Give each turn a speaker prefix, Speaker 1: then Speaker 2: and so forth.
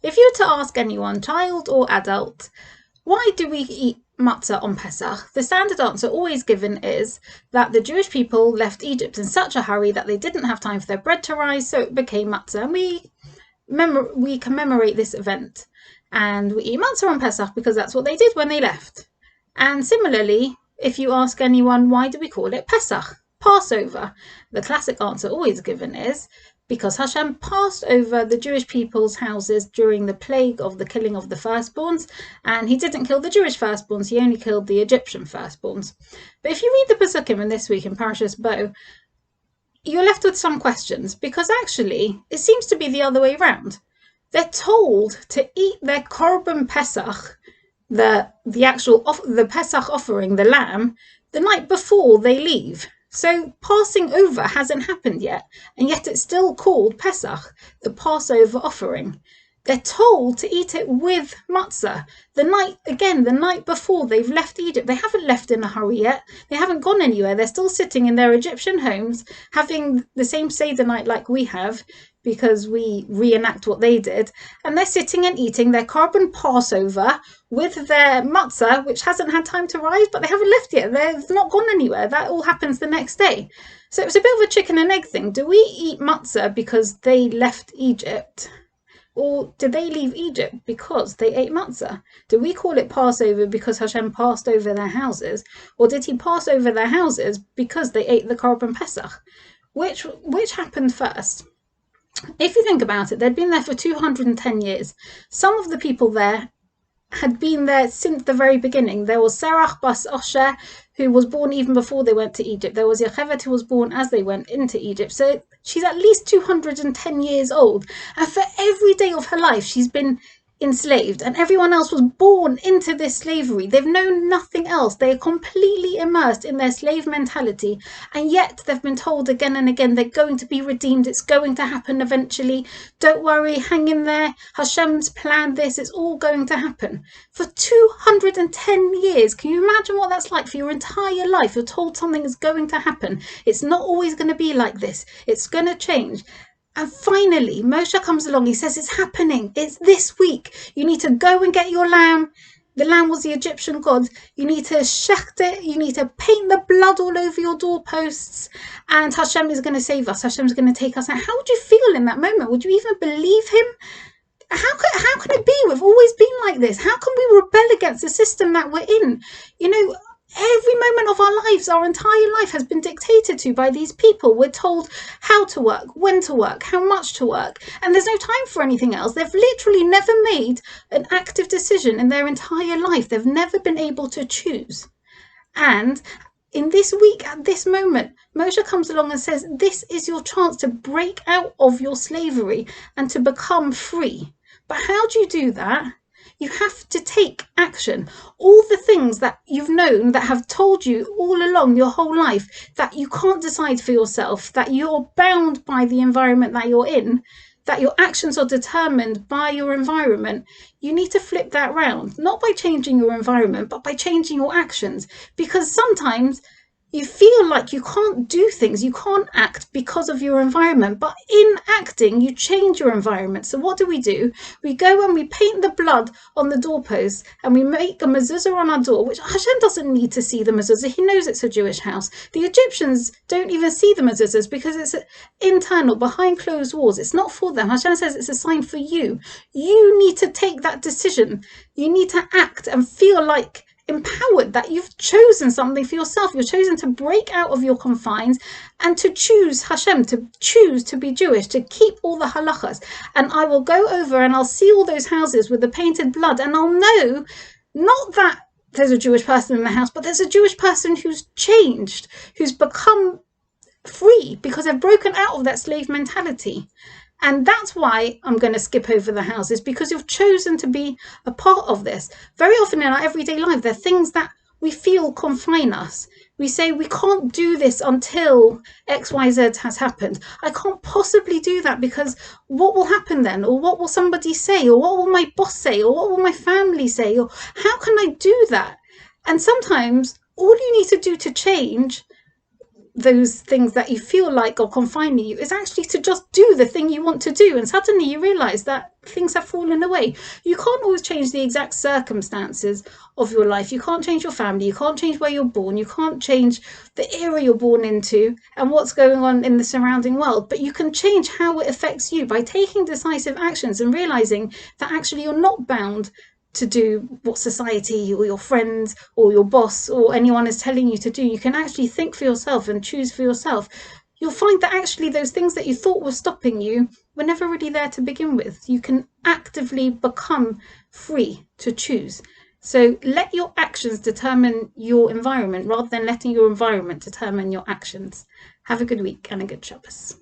Speaker 1: If you were to ask anyone, child or adult, why do we eat matzah on Pesach? The standard answer always given is that the Jewish people left Egypt in such a hurry that they didn't have time for their bread to rise, so it became matzah. And we commemorate this event. And we eat matzah on Pesach because that's what they did when they left. And similarly, if you ask anyone, why do we call it Pesach, Passover? The classic answer always given is because Hashem passed over the Jewish people's houses during the plague of the killing of the firstborns, and he didn't kill the Jewish firstborns, he only killed the Egyptian firstborns. But if you read the Pesukim in this week in Parshas Bo, you're left with some questions, because actually it seems to be the other way around. They're told to eat their korban Pesach, the Pesach offering, the lamb, the night before they leave. So passing over hasn't happened yet, and yet it's still called Pesach, the Passover offering. They're told to eat it with matzah, the night before they've left Egypt. They haven't left in a hurry yet. They haven't gone anywhere. They're still sitting in their Egyptian homes, having the same Seder night like we have, because we reenact what they did. And they're sitting and eating their korban Passover with their matzah, which hasn't had time to rise, but they haven't left yet. They've not gone anywhere. That all happens the next day. So it was a bit of a chicken and egg thing. Do we eat matzah because they left Egypt? Or did they leave Egypt because they ate matzah? Do we call it Passover because Hashem passed over their houses? Or did he pass over their houses because they ate the korban Pesach? Which happened first? If you think about it, they'd been there for 210 years. Some of the people there had been there since the very beginning. There was Serach bas Osher, who was born even before they went to Egypt. There was Yocheved, who was born as they went into Egypt. So she's at least 210 years old. And for every day of her life, she's been enslaved. And everyone else was born into this slavery. They've known nothing else. They are completely immersed in their slave mentality. And yet they've been told again and again, they're going to be redeemed. It's going to happen eventually. Don't worry, hang in there. Hashem's planned this. It's all going to happen. For 210 years, can you imagine what that's like for your entire life? You're told something is going to happen. It's not always going to be like this. It's going to change. And finally, Moshe comes along. He says, it's happening. It's this week. You need to go and get your lamb. The lamb was the Egyptian god. You need to shecht it. You need to paint the blood all over your doorposts. And Hashem is going to save us. Hashem's going to take us out. How would you feel in that moment? Would you even believe him? How can it be? We've always been like this. How can we rebel against the system that we're in? You know, every moment of our lives, our entire life has been dictated to by these people. We're told how to work, when to work, how much to work, and there's no time for anything else. They've literally never made an active decision in their entire life. They've never been able to choose. And in this week, at this moment, Moshe comes along and says, this is your chance to break out of your slavery and to become free. But how do you do that? You have to take action. All the things that you've known, that have told you all along your whole life, that you can't decide for yourself, that you're bound by the environment that you're in, that your actions are determined by your environment, you need to flip that round. Not by changing your environment, but by changing your actions. Because sometimes you feel like you can't do things, you can't act because of your environment, but in acting, you change your environment. So what do? We go and we paint the blood on the doorposts and we make a mezuzah on our door, which Hashem doesn't need to see the mezuzah. He knows it's a Jewish house. The Egyptians don't even see the mezuzahs because it's internal, behind closed walls. It's not for them. Hashem says it's a sign for you. You need to take that decision. You need to act and feel like empowered that you've chosen something for yourself. You're chosen to break out of your confines and to choose Hashem, to choose to be Jewish, to keep all the halachas. And I will go over and I'll see all those houses with the painted blood, and I'll know not that there's a Jewish person in the house, but there's a Jewish person who's changed, who's become free because they've broken out of that slave mentality. And that's why I'm going to skip over the houses, because you've chosen to be a part of this. Very often in our everyday life, there are things that we feel confine us. We say, we can't do this until XYZ has happened. I can't possibly do that because what will happen then? Or what will somebody say? Or what will my boss say? Or what will my family say? Or how can I do that? And sometimes all you need to do to change those things that you feel like are confining you is actually to just do the thing you want to do. And suddenly you realize that things have fallen away. You can't always change the exact circumstances of your life. You can't change your family. You can't change where you're born. You can't change the era you're born into and what's going on in the surrounding world. But you can change how it affects you by taking decisive actions and realizing that actually you're not bound to do what society or your friends or your boss or anyone is telling you to do. You can actually think for yourself and choose for yourself. You'll find that actually those things that you thought were stopping you were never really there to begin with. You can actively become free to choose. So let your actions determine your environment rather than letting your environment determine your actions. Have a good week and a good Shabbos.